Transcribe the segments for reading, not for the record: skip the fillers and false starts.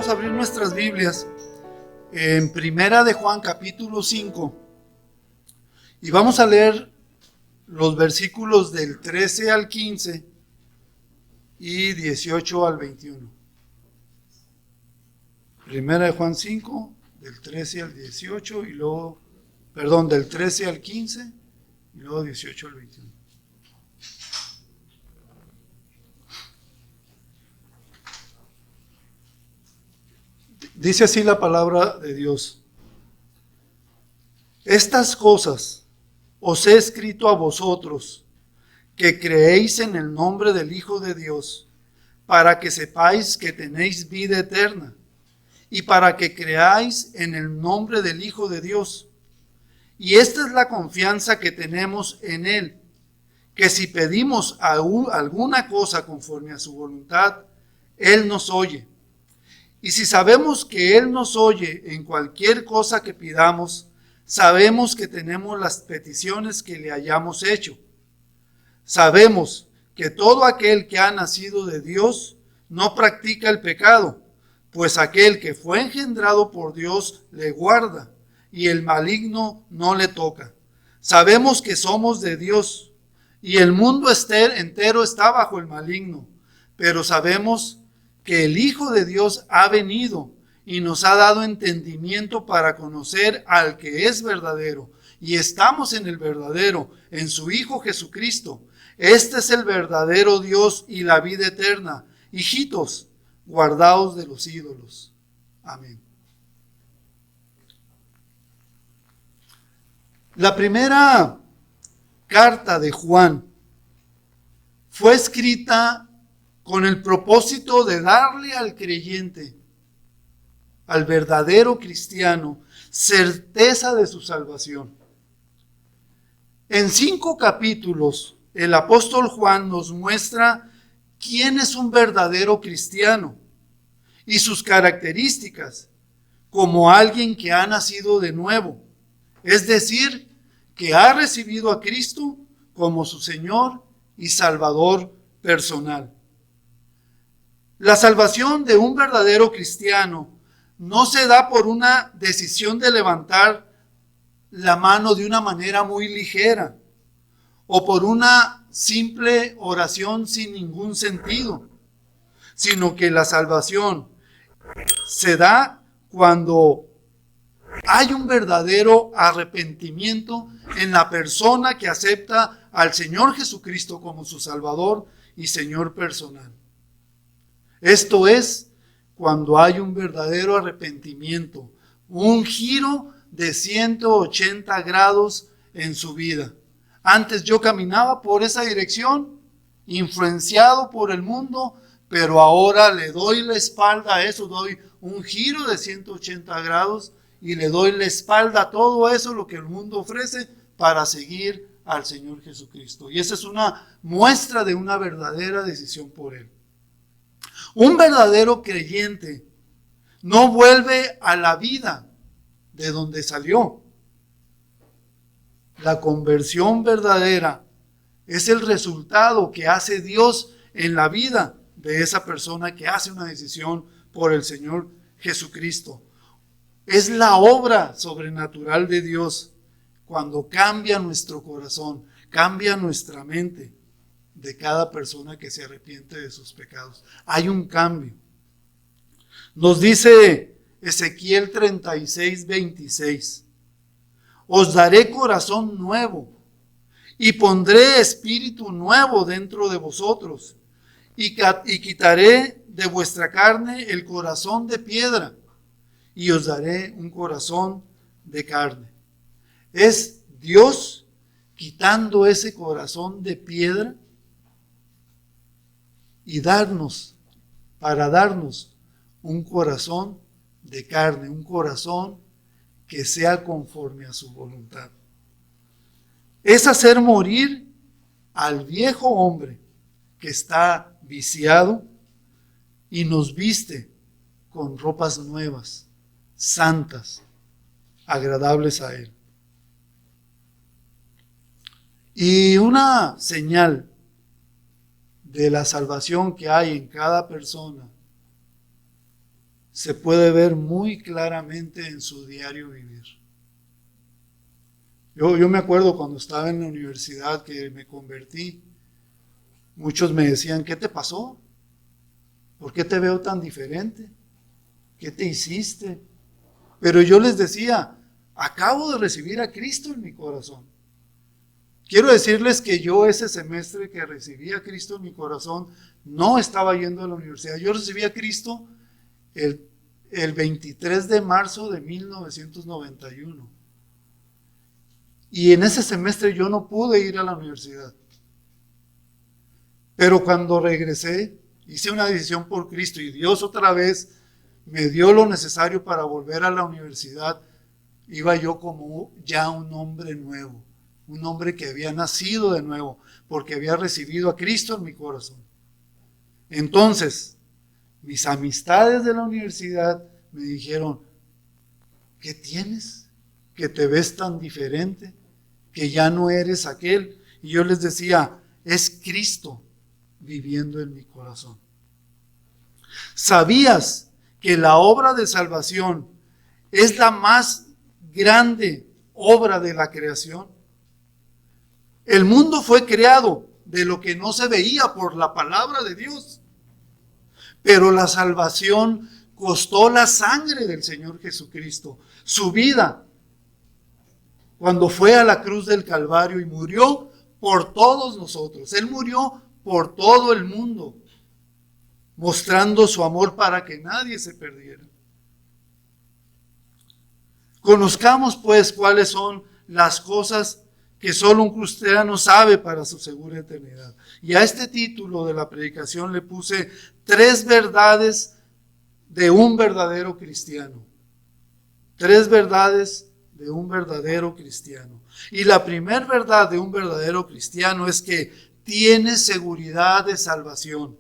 Vamos a abrir nuestras Biblias en Primera de Juan capítulo 5 y vamos a leer los versículos del 13 al 15 y 18 al 21. Primera de Juan 5, del 13 al 18 y luego, del 13 al 15 y luego 18 al 21. Dice así la palabra de Dios: estas cosas os he escrito a vosotros, que creéis en el nombre del Hijo de Dios, para que sepáis que tenéis vida eterna, y para que creáis en el nombre del Hijo de Dios. Y esta es la confianza que tenemos en Él, que si pedimos alguna cosa conforme a su voluntad, Él nos oye. Y si sabemos que Él nos oye en cualquier cosa que pidamos, sabemos que tenemos las peticiones que le hayamos hecho. Sabemos que todo aquel que ha nacido de Dios no practica el pecado, pues aquel que fue engendrado por Dios le guarda, y el maligno no le toca. Sabemos que somos de Dios, y el mundo entero está bajo el maligno, pero sabemos que el Hijo de Dios ha venido y nos ha dado entendimiento para conocer al que es verdadero, y estamos en el verdadero, en su Hijo Jesucristo. Este es el verdadero Dios y la vida eterna. Hijitos, guardaos de los ídolos. Amén. La primera carta de Juan fue escrita con el propósito de darle al creyente, al verdadero cristiano, certeza de su salvación. En 5 capítulos, el apóstol Juan nos muestra quién es un verdadero cristiano y sus características, como alguien que ha nacido de nuevo, es decir, que ha recibido a Cristo como su Señor y Salvador personal. La salvación de un verdadero cristiano no se da por una decisión de levantar la mano de una manera muy ligera o por una simple oración sin ningún sentido, sino que la salvación se da cuando hay un verdadero arrepentimiento en la persona que acepta al Señor Jesucristo como su Salvador y Señor personal. Esto es cuando hay un verdadero arrepentimiento, un giro de 180 grados en su vida. Antes yo caminaba por esa dirección, influenciado por el mundo, pero ahora le doy la espalda a eso, doy un giro de 180 grados y le doy la espalda a todo eso, lo que el mundo ofrece, para seguir al Señor Jesucristo. Y esa es una muestra de una verdadera decisión por Él. Un verdadero creyente no vuelve a la vida de donde salió. La conversión verdadera es el resultado que hace Dios en la vida de esa persona que hace una decisión por el Señor Jesucristo. Es la obra sobrenatural de Dios cuando cambia nuestro corazón, cambia nuestra mente de cada persona que se arrepiente de sus pecados. Hay un cambio. Nos dice Ezequiel 36, 26. Os daré corazón nuevo y pondré espíritu nuevo dentro de vosotros y quitaré de vuestra carne el corazón de piedra y os daré un corazón de carne. Es Dios quitando ese corazón de piedra y darnos un corazón de carne, un corazón que sea conforme a su voluntad. Es hacer morir al viejo hombre que está viciado y nos viste con ropas nuevas, santas, agradables a Él. Y una señal de la salvación que hay en cada persona se puede ver muy claramente en su diario vivir. Yo me acuerdo cuando estaba en la universidad que me convertí, muchos me decían, ¿qué te pasó? ¿Por qué te veo tan diferente? ¿Qué te hiciste? Pero yo les decía, acabo de recibir a Cristo en mi corazón. Quiero decirles que yo ese semestre que recibí a Cristo en mi corazón, no estaba yendo a la universidad. Yo recibí a Cristo el 23 de marzo de 1991. Y en ese semestre yo no pude ir a la universidad. Pero cuando regresé, hice una decisión por Cristo y Dios otra vez me dio lo necesario para volver a la universidad. Iba yo como ya un hombre nuevo, un hombre que había nacido de nuevo, porque había recibido a Cristo en mi corazón. Entonces, mis amistades de la universidad me dijeron, ¿qué tienes? ¿Que te ves tan diferente? ¿Que ya no eres aquel? Y yo les decía, es Cristo viviendo en mi corazón. ¿Sabías que la obra de salvación es la más grande obra de la creación? El mundo fue creado de lo que no se veía por la palabra de Dios. Pero la salvación costó la sangre del Señor Jesucristo, su vida, cuando fue a la cruz del Calvario y murió por todos nosotros. Él murió por todo el mundo, mostrando su amor para que nadie se perdiera. Conozcamos pues cuáles son las cosas que solo un cristiano sabe para su segura eternidad. Y a este título de la predicación le puse 3 verdades de un verdadero cristiano. 3 verdades de un verdadero cristiano. Y la primera verdad de un verdadero cristiano es que tiene seguridad de salvación.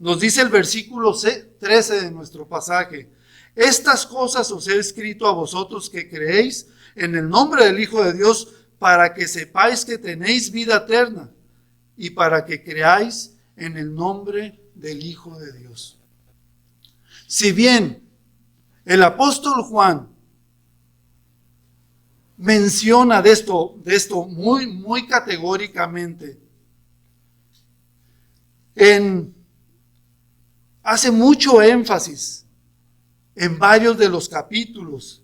Nos dice el versículo 13 de nuestro pasaje: estas cosas os he escrito a vosotros que creéis en el nombre del Hijo de Dios, para que sepáis que tenéis vida eterna y para que creáis en el nombre del Hijo de Dios. Si bien el apóstol Juan menciona de esto muy categóricamente, hace mucho énfasis en varios de los capítulos,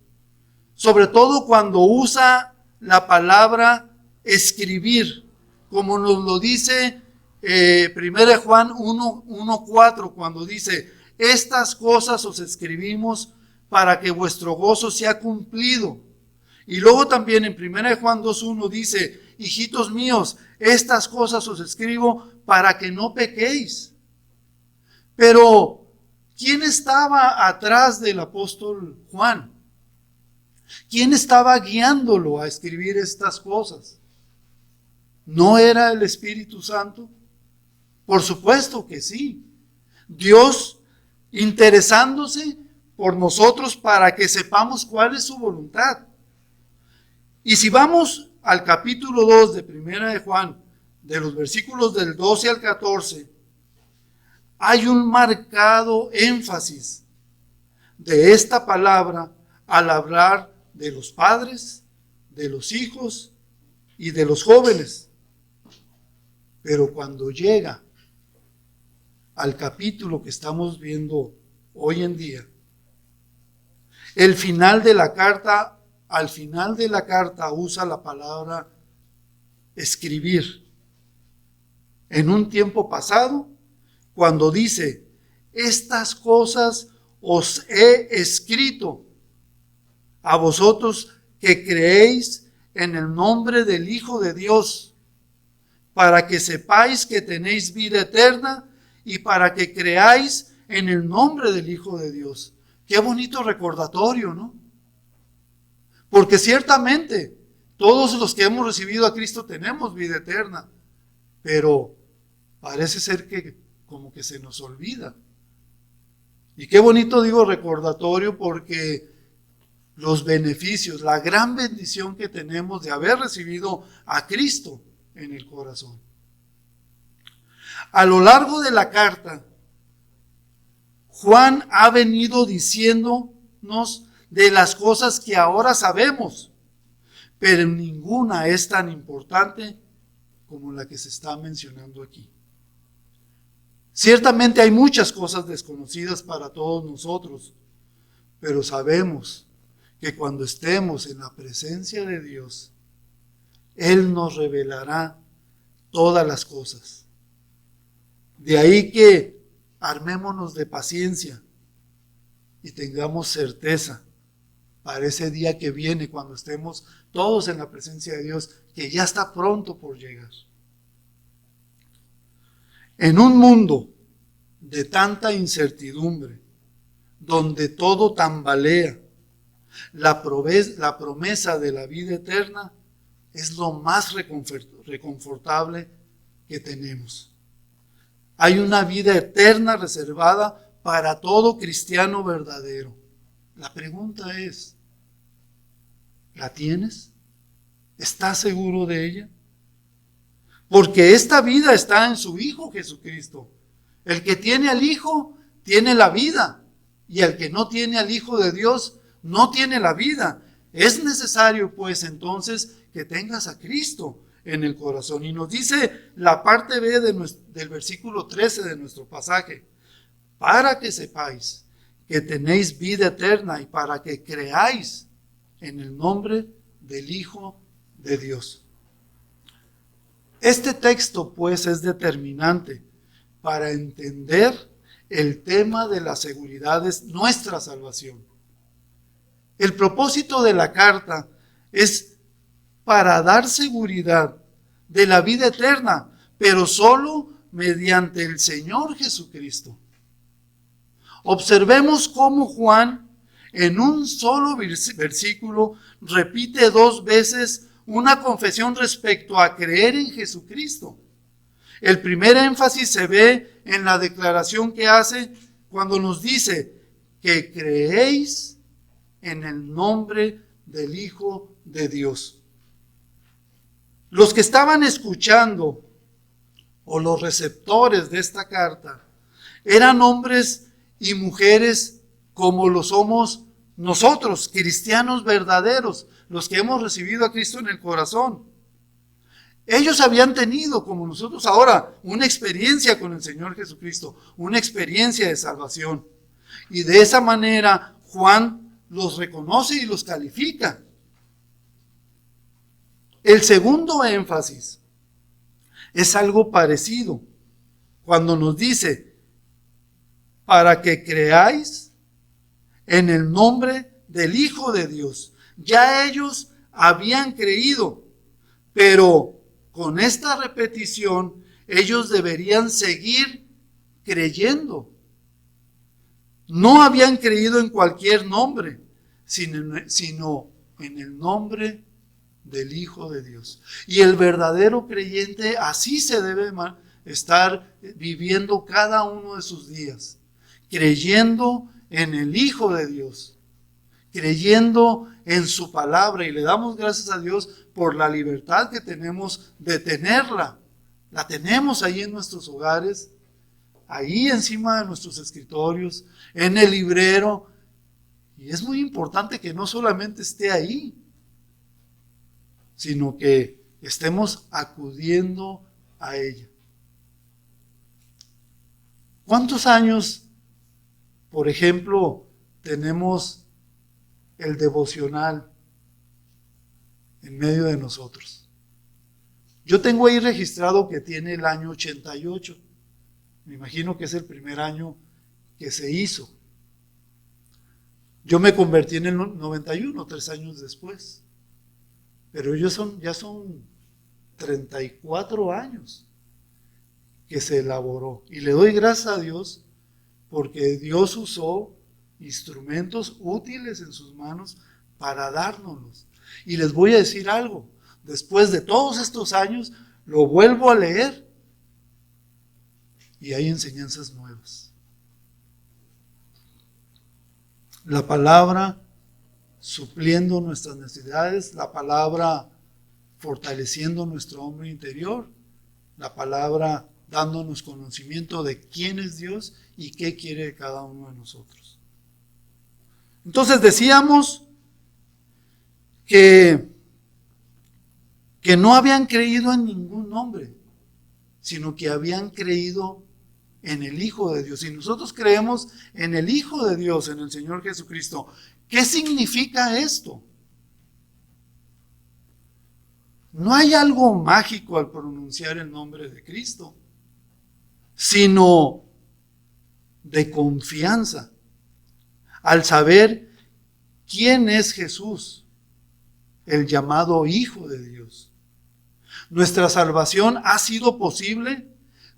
sobre todo cuando usa la palabra escribir, como nos lo dice 1 Juan 1:4, cuando dice, estas cosas os escribimos para que vuestro gozo sea cumplido. Y luego también en 1 Juan 2:1 dice, hijitos míos, estas cosas os escribo para que no pequéis. Pero, ¿quién estaba atrás del apóstol Juan? ¿Quién estaba guiándolo a escribir estas cosas? ¿No era el Espíritu Santo? Por supuesto que sí. Dios interesándose por nosotros para que sepamos cuál es su voluntad. Y si vamos al capítulo 2 de 1 de Juan, de los versículos del 12 al 14, hay un marcado énfasis de esta palabra al hablar de los padres, de los hijos y de los jóvenes. Pero cuando llega al capítulo que estamos viendo hoy en día, al final de la carta usa la palabra escribir. En un tiempo pasado, cuando dice, estas cosas os he escrito a vosotros que creéis en el nombre del Hijo de Dios, para que sepáis que tenéis vida eterna y para que creáis en el nombre del Hijo de Dios. Qué bonito recordatorio, ¿no? Porque ciertamente todos los que hemos recibido a Cristo tenemos vida eterna, pero parece ser que como que se nos olvida. Y qué bonito digo recordatorio, porque los beneficios, la gran bendición que tenemos de haber recibido a Cristo en el corazón. A lo largo de la carta, Juan ha venido diciéndonos de las cosas que ahora sabemos, pero ninguna es tan importante como la que se está mencionando aquí. Ciertamente hay muchas cosas desconocidas para todos nosotros, pero sabemos que cuando estemos en la presencia de Dios, Él nos revelará todas las cosas. De ahí que armémonos de paciencia y tengamos certeza para ese día que viene, cuando estemos todos en la presencia de Dios, que ya está pronto por llegar. En un mundo de tanta incertidumbre, donde todo tambalea, la promesa de la vida eterna es lo más reconfortable que tenemos. Hay una vida eterna reservada para todo cristiano verdadero. La pregunta es, ¿la tienes? ¿Estás seguro de ella? Porque esta vida está en su Hijo Jesucristo. El que tiene al Hijo tiene la vida, y el que no tiene al Hijo de Dios no tiene la vida. Es necesario, pues, entonces, que tengas a Cristo en el corazón. Y nos dice la parte B del versículo 13 de nuestro pasaje: para que sepáis que tenéis vida eterna y para que creáis en el nombre del Hijo de Dios. Este texto, pues, es determinante para entender el tema de la seguridad de nuestra salvación. El propósito de la carta es para dar seguridad de la vida eterna, pero solo mediante el Señor Jesucristo. Observemos cómo Juan, en un solo versículo, repite 2 veces una confesión respecto a creer en Jesucristo. El primer énfasis se ve en la declaración que hace cuando nos dice que creéis en el nombre del Hijo de Dios. Los que estaban escuchando, o los receptores de esta carta, eran hombres y mujeres como lo somos nosotros, cristianos verdaderos, los que hemos recibido a Cristo en el corazón. Ellos habían tenido, como nosotros ahora, una experiencia con el Señor Jesucristo, una experiencia de salvación. Y de esa manera Juan los reconoce y los califica. El segundo énfasis es algo parecido, cuando nos dice, para que creáis en el nombre del Hijo de Dios. Ya ellos habían creído, pero con esta repetición ellos deberían seguir creyendo. No habían creído en cualquier nombre, sino en el nombre del Hijo de Dios. Y el verdadero creyente así se debe estar viviendo cada uno de sus días, creyendo en el Hijo de Dios, creyendo en su palabra, y le damos gracias a Dios por la libertad que tenemos de tenerla. La tenemos ahí en nuestros hogares, ahí encima de nuestros escritorios, en el librero, y es muy importante que no solamente esté ahí, sino que estemos acudiendo a ella. ¿Cuántos años, por ejemplo, tenemos el devocional en medio de nosotros? Yo tengo ahí registrado que tiene el año 88. Me imagino que es el primer año que se hizo. Yo me convertí en el 91, 3 años después. Pero ellos ya son 34 años que se elaboró. Y le doy gracias a Dios porque Dios usó instrumentos útiles en sus manos para dárnoslos. Y les voy a decir algo, después de todos estos años, lo vuelvo a leer y hay enseñanzas nuevas. La palabra supliendo nuestras necesidades, la palabra fortaleciendo nuestro hombre interior, la palabra dándonos conocimiento de quién es Dios y qué quiere de cada uno de nosotros. Entonces decíamos que no habían creído en ningún hombre, sino que habían creído en el Hijo de Dios. Y nosotros creemos en el Hijo de Dios, en el Señor Jesucristo. ¿Qué significa esto? No hay algo mágico al pronunciar el nombre de Cristo, sino de confianza, al saber quién es Jesús, el llamado Hijo de Dios. Nuestra salvación ha sido posible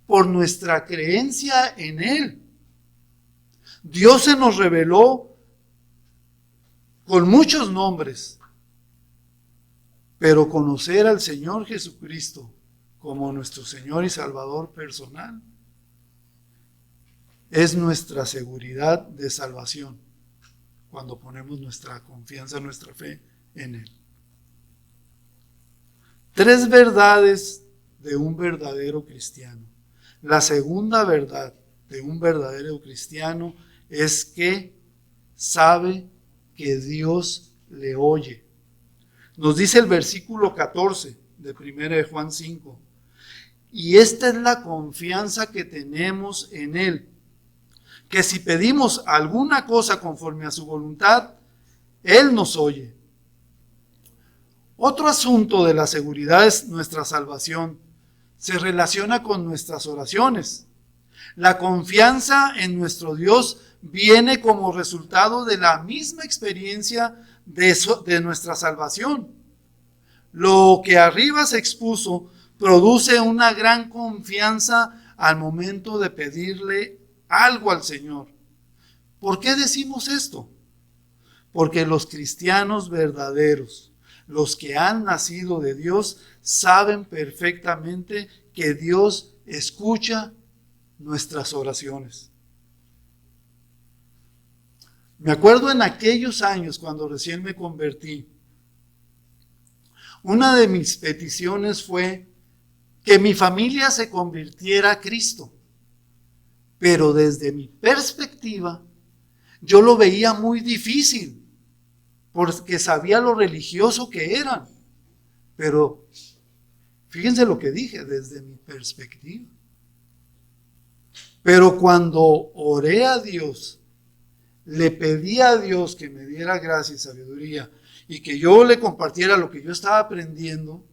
por nuestra creencia en Él. Dios se nos reveló con muchos nombres, pero conocer al Señor Jesucristo como nuestro Señor y Salvador personal es nuestra seguridad de salvación cuando ponemos nuestra confianza, nuestra fe en Él. 3 verdades de un verdadero cristiano. La segunda verdad de un verdadero cristiano es que sabe que Dios le oye. Nos dice el versículo 14 de 1 de Juan 5. Y esta es la confianza que tenemos en Él, que si pedimos alguna cosa conforme a su voluntad, Él nos oye. Otro asunto de la seguridad es nuestra salvación. Se relaciona con nuestras oraciones. La confianza en nuestro Dios viene como resultado de la misma experiencia de nuestra salvación. Lo que arriba se expuso produce una gran confianza al momento de pedirle algo al Señor. ¿Por qué decimos esto? Porque los cristianos verdaderos, los que han nacido de Dios, saben perfectamente que Dios escucha nuestras oraciones. Me acuerdo en aquellos años cuando recién me convertí, una de mis peticiones fue que mi familia se convirtiera a Cristo. Pero desde mi perspectiva, yo lo veía muy difícil, porque sabía lo religioso que eran. Pero fíjense lo que dije, desde mi perspectiva. Pero cuando oré a Dios, le pedí a Dios que me diera gracia y sabiduría y que yo le compartiera lo que yo estaba aprendiendo,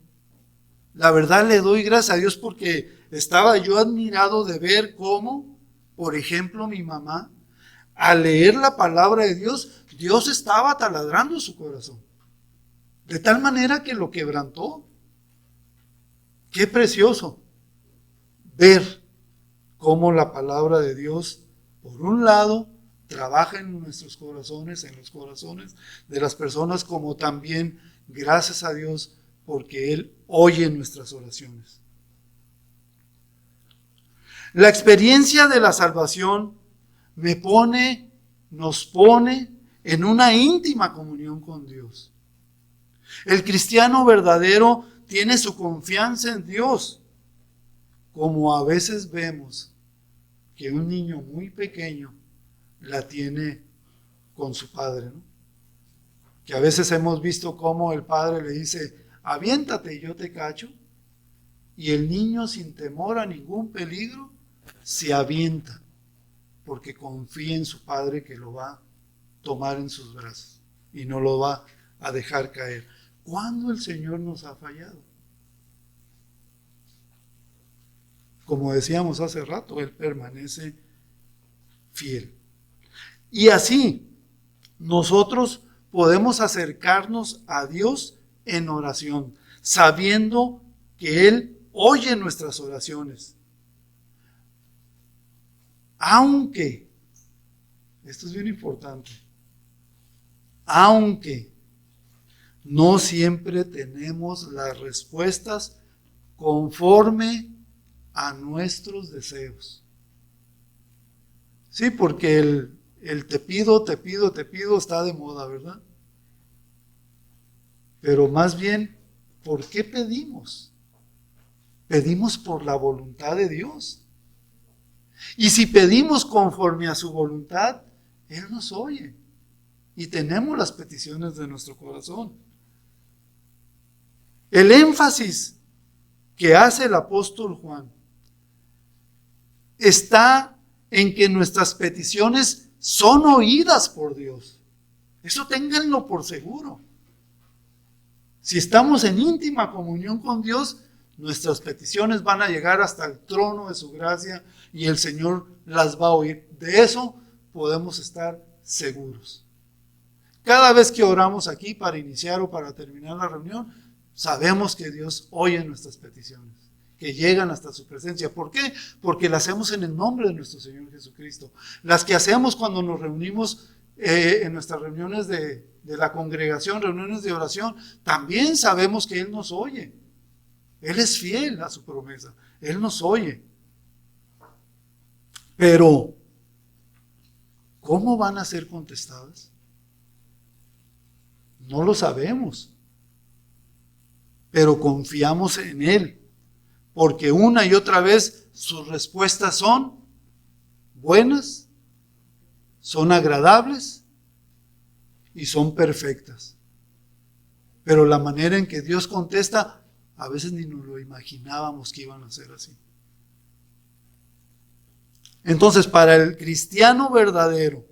la verdad le doy gracias a Dios porque estaba yo admirado de ver cómo, por ejemplo, mi mamá, al leer la palabra de Dios, Dios estaba taladrando su corazón. De tal manera que lo quebrantó. Qué precioso ver cómo la palabra de Dios, por un lado, trabaja en nuestros corazones, en los corazones de las personas, como también, gracias a Dios, porque Él oye nuestras oraciones. La experiencia de la salvación nos pone en una íntima comunión con Dios. El cristiano verdadero tiene su confianza en Dios, como a veces vemos que un niño muy pequeño la tiene con su padre, ¿no? Que a veces hemos visto cómo el padre le dice, aviéntate y yo te cacho, y el niño sin temor a ningún peligro se avienta, porque confía en su padre que lo va a tomar en sus brazos y no lo va a dejar caer. ¿Cuándo el Señor nos ha fallado? Como decíamos hace rato, Él permanece fiel. Y así, nosotros podemos acercarnos a Dios en oración, sabiendo que Él oye nuestras oraciones. Aunque, esto es bien importante, aunque no siempre tenemos las respuestas conforme a nuestros deseos. Sí, porque el te pido está de moda, ¿verdad? Pero más bien, ¿por qué pedimos? pedimos por la voluntad de Dios. Y si pedimos conforme a su voluntad, Él nos oye. Y tenemos las peticiones de nuestro corazón. El énfasis que hace el apóstol Juan está en que nuestras peticiones son oídas por Dios. Eso ténganlo por seguro. Si estamos en íntima comunión con Dios, nuestras peticiones van a llegar hasta el trono de su gracia y el Señor las va a oír. De eso podemos estar seguros. Cada vez que oramos aquí para iniciar o para terminar la reunión, sabemos que Dios oye nuestras peticiones, que llegan hasta su presencia. ¿Por qué? Porque las hacemos en el nombre de nuestro Señor Jesucristo. Las que hacemos cuando nos reunimos en nuestras reuniones de la congregación, reuniones de oración, también sabemos que Él nos oye. Él es fiel a su promesa. Él nos oye. Pero, ¿cómo van a ser contestadas? No lo sabemos. Pero confiamos en Él. Porque una y otra vez sus respuestas son buenas, son agradables y son perfectas. Pero la manera en que Dios contesta, a veces ni nos lo imaginábamos que iban a ser así. Entonces, para el cristiano verdadero,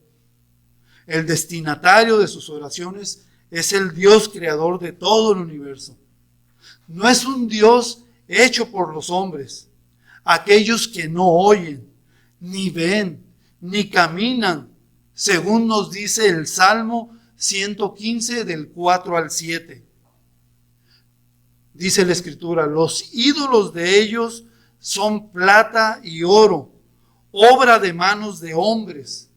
el destinatario de sus oraciones es el Dios creador de todo el universo. No es un Dios hecho por los hombres, aquellos que no oyen, ni ven, ni caminan, según nos dice el Salmo 115 del 4 al 7. Dice la Escritura, los ídolos de ellos son plata y oro, obra de manos de hombres.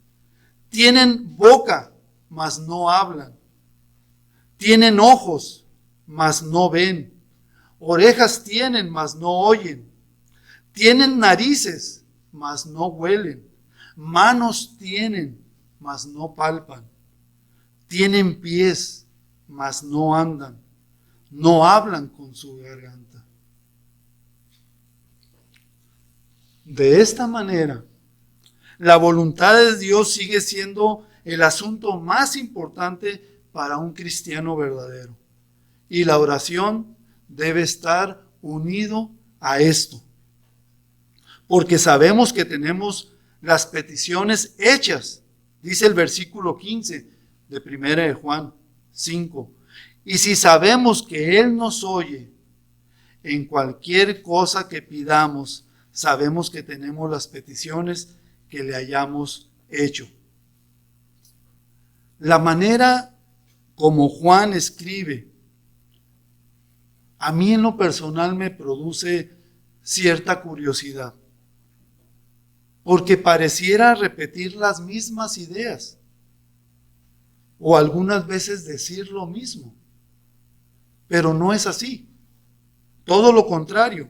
Tienen boca, mas no hablan. Tienen ojos, mas no ven. Orejas tienen, mas no oyen. Tienen narices, mas no huelen. Manos tienen, mas no palpan. Tienen pies, mas no andan. No hablan con su garganta. De esta manera, la voluntad de Dios sigue siendo el asunto más importante para un cristiano verdadero. Y la oración debe estar unido a esto. Porque sabemos que tenemos las peticiones hechas. Dice el versículo 15 de 1 de Juan 5. Y si sabemos que Él nos oye, en cualquier cosa que pidamos, sabemos que tenemos las peticiones que le hayamos hecho. La manera como Juan escribe, a mí en lo personal me produce cierta curiosidad, porque pareciera repetir las mismas ideas, o algunas veces decir lo mismo. Pero no es así. Todo lo contrario.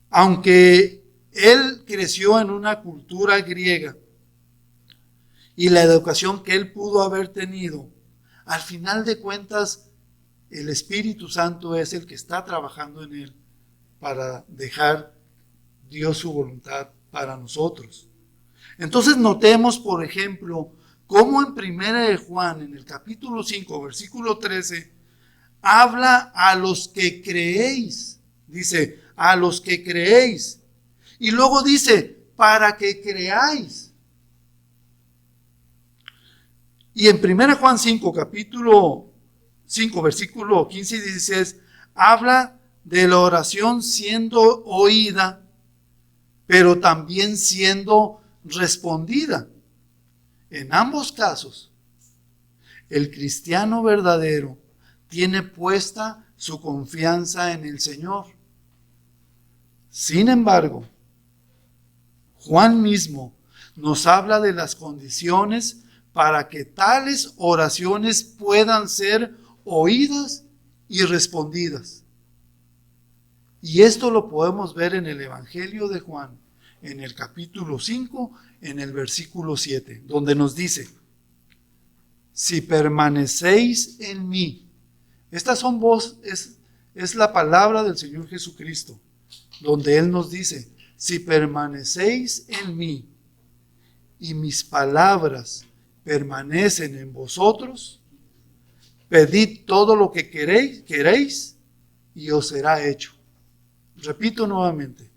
Aunque él creció en una cultura griega y la educación que él pudo haber tenido, al final de cuentas, el Espíritu Santo es el que está trabajando en él para dejar Dios su voluntad para nosotros. Entonces notemos, por ejemplo, cómo en 1 de Juan, en el capítulo 5, versículo 13, habla a los que creéis. Dice, a los que creéis. Y luego dice, para que creáis. Y en 1 Juan 5, capítulo 5, versículo 15 y 16, habla de la oración siendo oída, pero también siendo respondida. En ambos casos, el cristiano verdadero tiene puesta su confianza en el Señor. Sin embargo, Juan mismo nos habla de las condiciones para que tales oraciones puedan ser oídas y respondidas. Y esto lo podemos ver en el Evangelio de Juan, en el capítulo 5, en el versículo 7, donde nos dice, si permanecéis en mí. Estas son es la palabra del Señor Jesucristo, donde Él nos dice, si permanecéis en mí y mis palabras permanecen en vosotros, pedid todo lo que queréis y os será hecho. Repito nuevamente,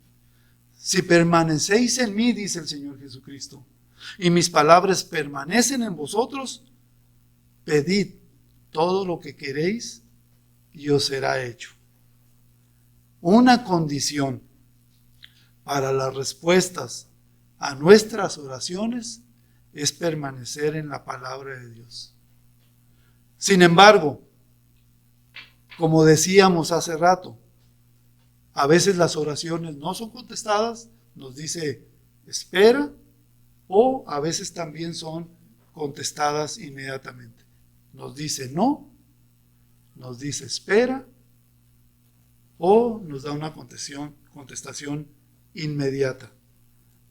si permanecéis en mí, dice el Señor Jesucristo, y mis palabras permanecen en vosotros, pedid todo lo que queréis y os será hecho. Una condición para las respuestas a nuestras oraciones es permanecer en la palabra de Dios. Sin embargo, como decíamos hace rato, a veces las oraciones no son contestadas, nos dice espera, o a veces también son contestadas inmediatamente. Nos dice no, nos dice espera, o nos da una contestación inmediata.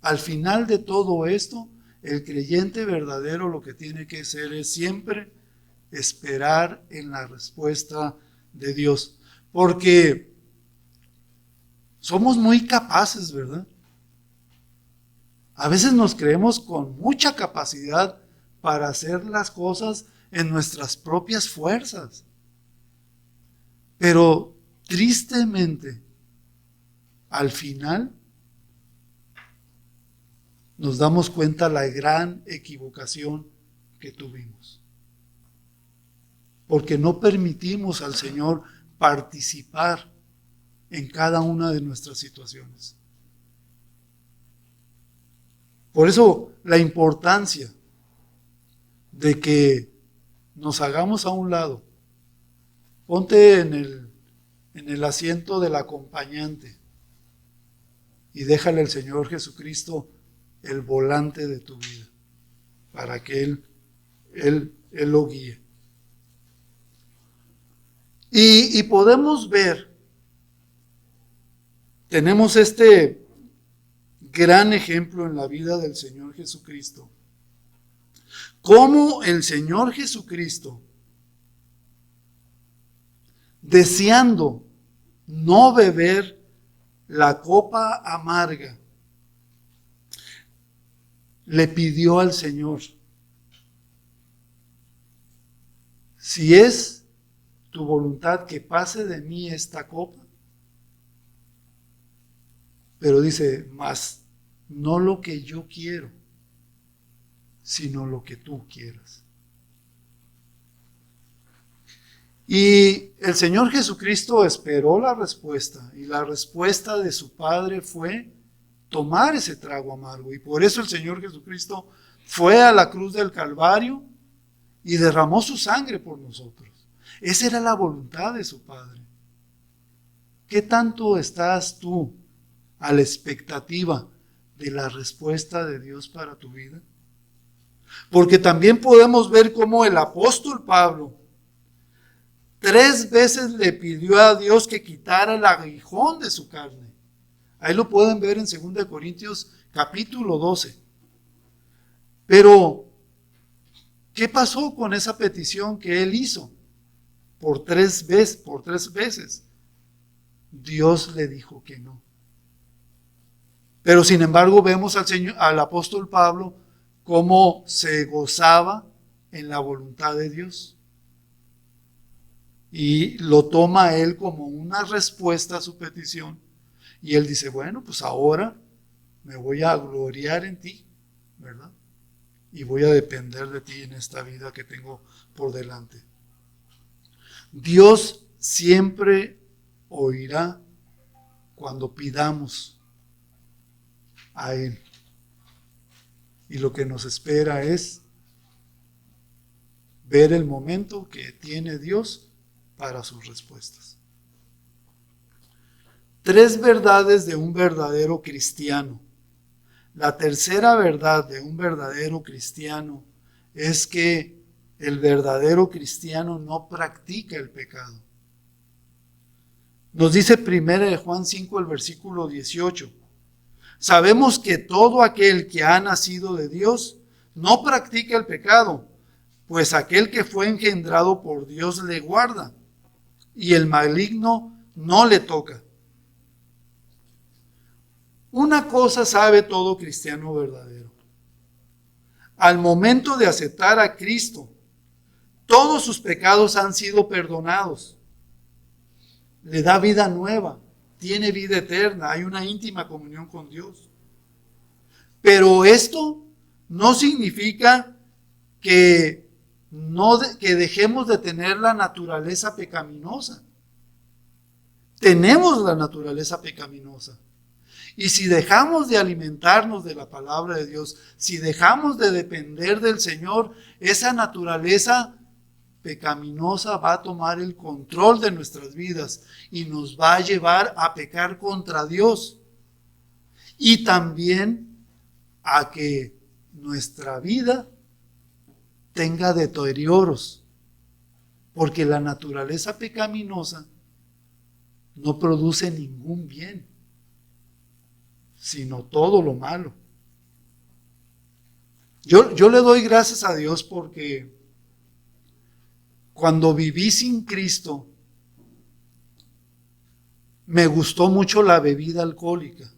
Al final de todo esto, el creyente verdadero lo que tiene que hacer es siempre esperar en la respuesta de Dios, porque somos muy capaces, ¿verdad? A veces nos creemos con mucha capacidad para hacer las cosas en nuestras propias fuerzas. Pero tristemente, al final, nos damos cuenta la gran equivocación que tuvimos. Porque no permitimos al Señor participar en cada una de nuestras situaciones. Por eso la importancia de que nos hagamos a un lado. Ponte en el asiento del acompañante y déjale al Señor Jesucristo el volante de tu vida para que Él lo guíe. Y podemos ver, tenemos este gran ejemplo en la vida del Señor Jesucristo, cómo el Señor Jesucristo, deseando no beber la copa amarga, le pidió al Señor, si es tu voluntad que pase de mí esta copa, pero dice, mas no lo que yo quiero, sino lo que tú quieras. Y el Señor Jesucristo esperó la respuesta, y la respuesta de su Padre fue tomar ese trago amargo. Y por eso el Señor Jesucristo fue a la cruz del Calvario y derramó su sangre por nosotros. Esa era la voluntad de su Padre. ¿Qué tanto estás tú a la expectativa de la respuesta de Dios para tu vida? Porque también podemos ver cómo el apóstol Pablo 3 veces le pidió a Dios que quitara el aguijón de su carne. Ahí lo pueden ver en 2 Corintios capítulo 12. Pero, ¿qué pasó con esa petición que él hizo? Por tres veces. Dios le dijo que no. Pero sin embargo vemos al apóstol Pablo cómo se gozaba en la voluntad de Dios. Y lo toma él como una respuesta a su petición. Y él dice, bueno, pues ahora me voy a gloriar en ti, ¿verdad? Y voy a depender de ti en esta vida que tengo por delante. Dios siempre oirá cuando pidamos a Él. Y lo que nos espera es ver el momento que tiene Dios para sus respuestas. 3 verdades de un verdadero cristiano. La tercera verdad de un verdadero cristiano es que el verdadero cristiano no practica el pecado. Nos dice 1 Juan 5, el versículo 18. Sabemos que todo aquel que ha nacido de Dios no practica el pecado, pues aquel que fue engendrado por Dios le guarda, y el maligno no le toca. Una cosa sabe todo cristiano verdadero. Al momento de aceptar a Cristo, todos sus pecados han sido perdonados. Le da vida nueva, tiene vida eterna, hay una íntima comunión con Dios. Pero esto no significa que dejemos de tener la naturaleza pecaminosa. Tenemos la naturaleza pecaminosa. Y si dejamos de alimentarnos de la palabra de Dios, si dejamos de depender del Señor, esa naturaleza pecaminosa va a tomar el control de nuestras vidas y nos va a llevar a pecar contra Dios. Y también a que nuestra vida tenga deterioros, porque la naturaleza pecaminosa no produce ningún bien, sino todo lo malo. Yo le doy gracias a Dios porque cuando viví sin Cristo, me gustó mucho la bebida alcohólica.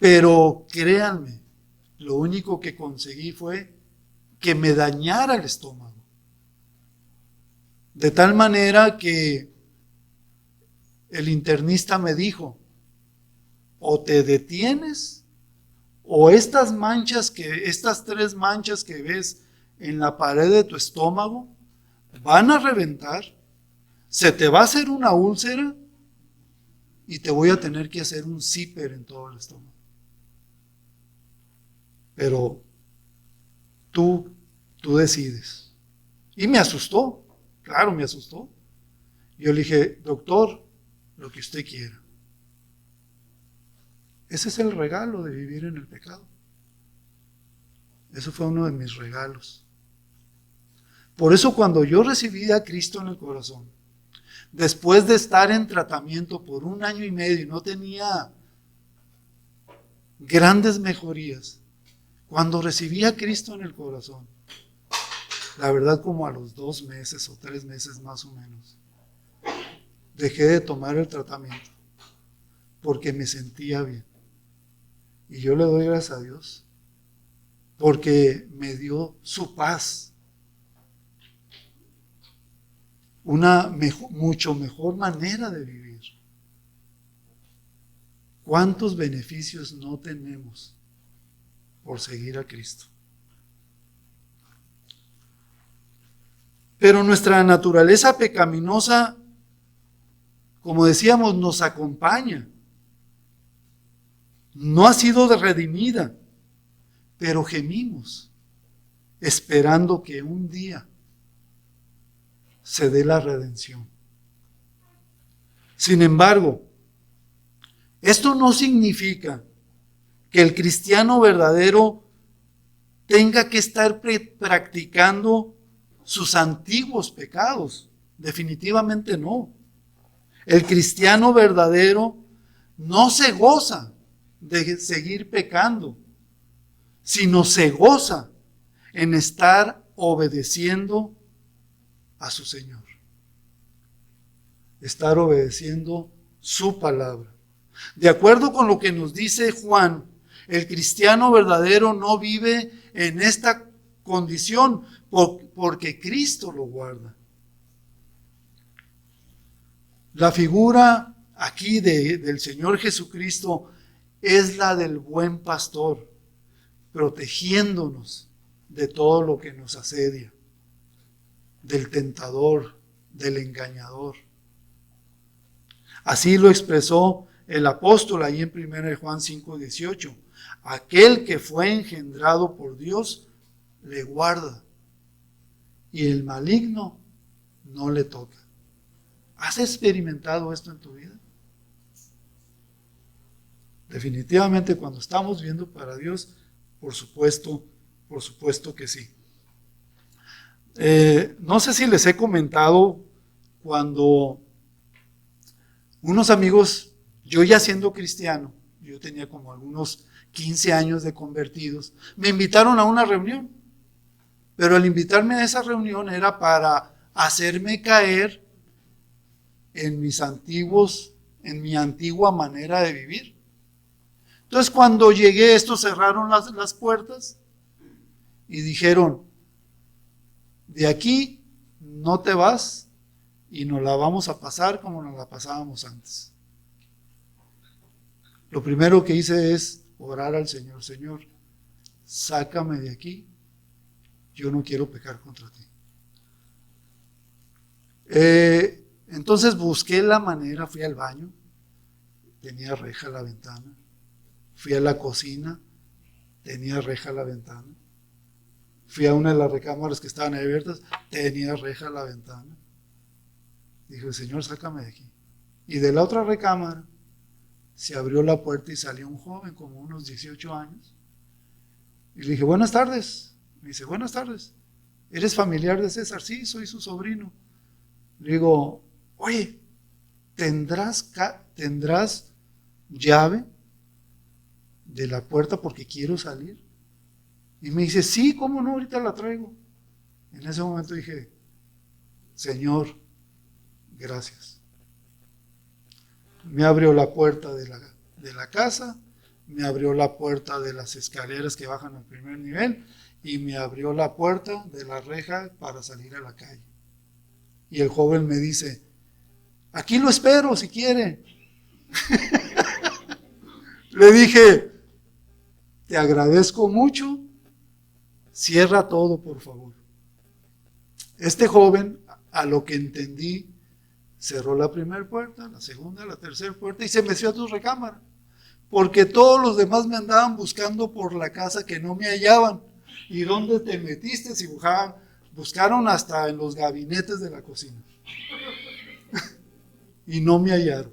Pero créanme, lo único que conseguí fue que me dañara el estómago. De tal manera que el internista me dijo, o te detienes, o estas 3 manchas que ves en la pared de tu estómago van a reventar, se te va a hacer una úlcera y te voy a tener que hacer un zipper en todo el estómago. Pero tú decides. Y me asustó, claro, me asustó. Yo le dije, doctor, lo que usted quiera. Ese es el regalo de vivir en el pecado. Eso fue uno de mis regalos. Por eso cuando yo recibí a Cristo en el corazón, después de estar en tratamiento por 1 año y medio y no tenía grandes mejorías, cuando recibí a Cristo en el corazón, la verdad como a los 2 meses o 3 meses más o menos, dejé de tomar el tratamiento porque me sentía bien. Y yo le doy gracias a Dios porque me dio su paz. Una mucho mejor manera de vivir. ¿Cuántos beneficios no tenemos por seguir a Cristo? Pero nuestra naturaleza pecaminosa, como decíamos, nos acompaña. No ha sido redimida, pero gemimos, esperando que un día se dé la redención. Sin embargo, esto no significa que el cristiano verdadero tenga que estar practicando sus antiguos pecados. Definitivamente no. El cristiano verdadero no se goza de seguir pecando, sino se goza en estar obedeciendo a su Señor. Estar obedeciendo su palabra. De acuerdo con lo que nos dice Juan, el cristiano verdadero no vive en esta condición porque Cristo lo guarda. La figura aquí del Señor Jesucristo es la del buen pastor, protegiéndonos de todo lo que nos asedia, del tentador, del engañador. Así lo expresó el apóstol ahí en 1 Juan 5:18. Aquel que fue engendrado por Dios le guarda y el maligno no le toca. ¿Has experimentado esto en tu vida? Definitivamente cuando estamos viendo para Dios, por supuesto que sí. No sé si les he comentado cuando unos amigos, yo ya siendo cristiano, yo tenía como algunos 15 años de convertidos, me invitaron a una reunión, pero al invitarme a esa reunión era para hacerme caer en mi antigua manera de vivir. Entonces cuando llegué, estos cerraron las puertas y dijeron, de aquí no te vas y nos la vamos a pasar como nos la pasábamos antes. Lo primero que hice es orar al Señor. Señor, sácame de aquí, yo no quiero pecar contra ti. Entonces busqué la manera, fui al baño, tenía reja a la ventana, fui a la cocina, tenía reja a la ventana, fui a una de las recámaras que estaban abiertas, tenía reja a la ventana. Dije, Señor, sácame de aquí. Y de la otra recámara se abrió la puerta y salió un joven como unos 18 años. Y le dije, buenas tardes. Me dice, buenas tardes. ¿Eres familiar de César? Sí, soy su sobrino. Le digo, oye, ¿tendrás llave de la puerta porque quiero salir? Y me dice, sí, ¿cómo no? Ahorita la traigo. En ese momento dije, Señor, gracias. Me abrió la puerta de la casa, me abrió la puerta de las escaleras que bajan al primer nivel y me abrió la puerta de la reja para salir a la calle. Y el joven me dice, aquí lo espero si quiere. Le dije, te agradezco mucho, cierra todo por favor. Este joven, a lo que entendí, cerró la primera puerta, la segunda, la tercera puerta y se metió a tu recámara. Porque todos los demás me andaban buscando por la casa que no me hallaban. ¿Y dónde te metiste? Si buscaron hasta en los gabinetes de la cocina. Y no me hallaron.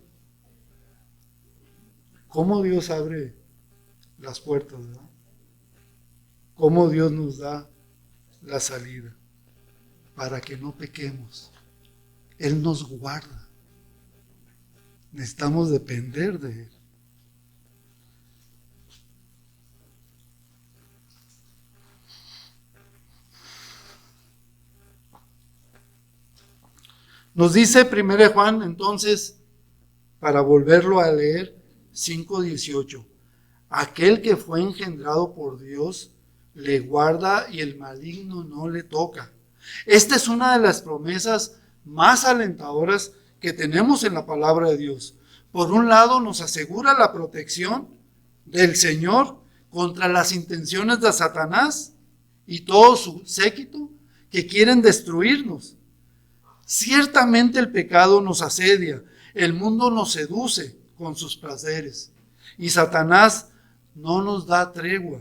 ¿Cómo Dios abre las puertas, ¿verdad? ¿Cómo Dios nos da la salida? Para que no pequemos. Él nos guarda. Necesitamos depender de Él. Nos dice 1 Juan, entonces, para volverlo a leer, 5:18. Aquel que fue engendrado por Dios le guarda y el maligno no le toca. Esta es una de las promesas más alentadoras que tenemos en la palabra de Dios. Por un lado, nos asegura la protección del Señor contra las intenciones de Satanás y todo su séquito que quieren destruirnos. Ciertamente el pecado nos asedia, el mundo nos seduce con sus placeres y Satanás no nos da tregua.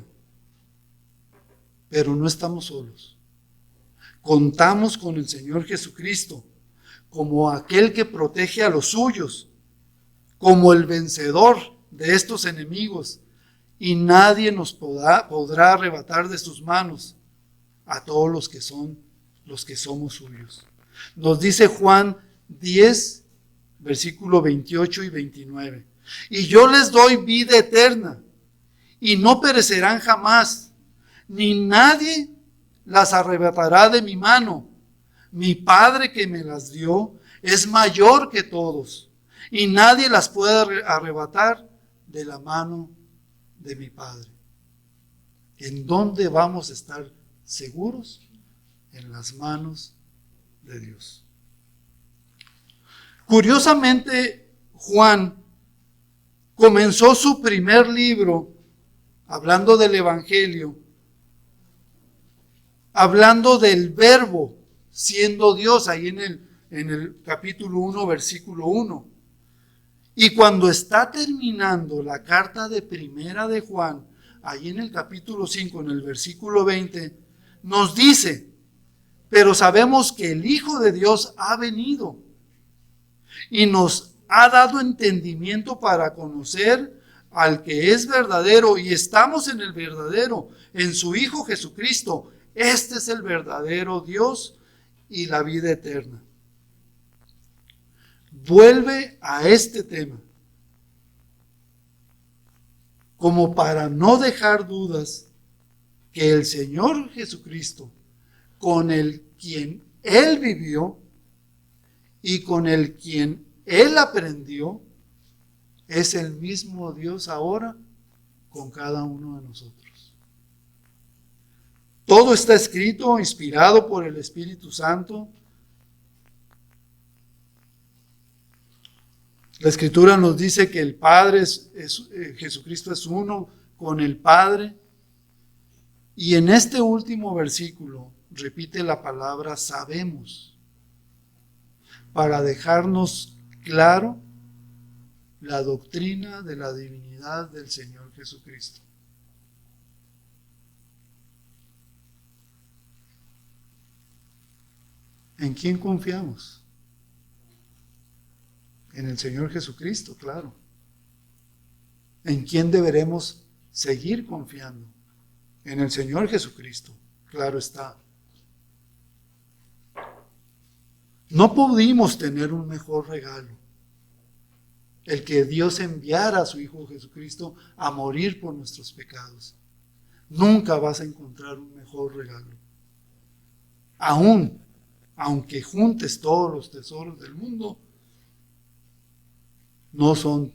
Pero no estamos solos. Contamos con el Señor Jesucristo como aquel que protege a los suyos, como el vencedor de estos enemigos, y nadie nos podrá arrebatar de sus manos a todos los que somos suyos. Nos dice Juan 10, versículo 28 y 29. Y yo les doy vida eterna, y no perecerán jamás, ni nadie las arrebatará de mi mano. Mi Padre que me las dio es mayor que todos, y nadie las puede arrebatar de la mano de mi Padre. ¿En dónde vamos a estar seguros? En las manos de Dios. Curiosamente, Juan comenzó su primer libro hablando del Evangelio, hablando del Verbo siendo Dios, ahí en el capítulo 1, versículo 1. Y cuando está terminando la carta de primera de Juan, ahí en el capítulo 5, en el versículo 20, nos dice, pero sabemos que el Hijo de Dios ha venido y nos ha dado entendimiento para conocer al que es verdadero, y estamos en el verdadero, en su Hijo Jesucristo. Este es el verdadero Dios y la vida eterna. Vuelve a este tema como para no dejar dudas que el Señor Jesucristo, con el quien Él vivió y con el quien Él aprendió, es el mismo Dios ahora con cada uno de nosotros. Todo está escrito, inspirado por el Espíritu Santo. La Escritura nos dice que el Padre Jesucristo es uno con el Padre. Y en este último versículo repite la palabra sabemos, para dejarnos claro la doctrina de la divinidad del Señor Jesucristo. ¿En quién confiamos? En el Señor Jesucristo, claro. ¿En quién deberemos seguir confiando? En el Señor Jesucristo, claro está. No pudimos tener un mejor regalo, el que Dios enviara a su Hijo Jesucristo a morir por nuestros pecados. Nunca vas a encontrar un mejor regalo. Aunque juntes todos los tesoros del mundo, no son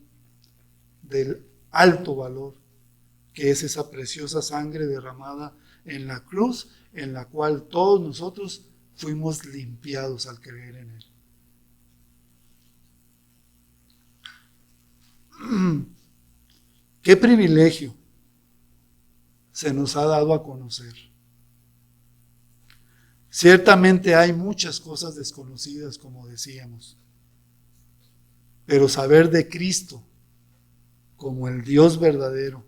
del alto valor que es esa preciosa sangre derramada en la cruz, en la cual todos nosotros fuimos limpiados al creer en Él. Qué privilegio se nos ha dado a conocer. Ciertamente hay muchas cosas desconocidas, como decíamos, pero saber de Cristo como el Dios verdadero,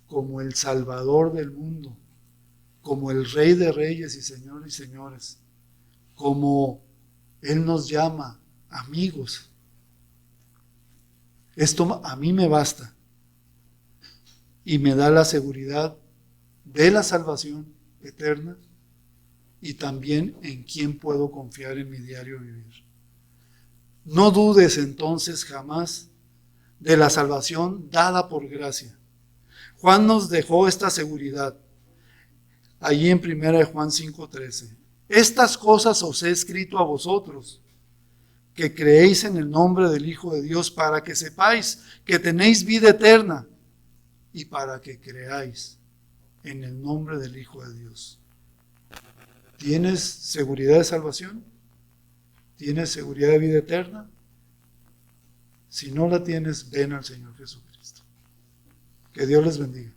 como el Salvador del mundo, como el Rey de Reyes y Señor y Señores, como Él nos llama amigos. Esto a mí me basta y me da la seguridad de la salvación eterna y también en quién puedo confiar en mi diario vivir. No dudes entonces jamás de la salvación dada por gracia. Juan nos dejó esta seguridad allí en 1 Juan 5:13. Estas cosas os he escrito a vosotros, que creéis en el nombre del Hijo de Dios, para que sepáis que tenéis vida eterna y para que creáis en el nombre del Hijo de Dios. ¿Tienes seguridad de salvación? ¿Tienes seguridad de vida eterna? Si no la tienes, ven al Señor Jesucristo. Que Dios les bendiga.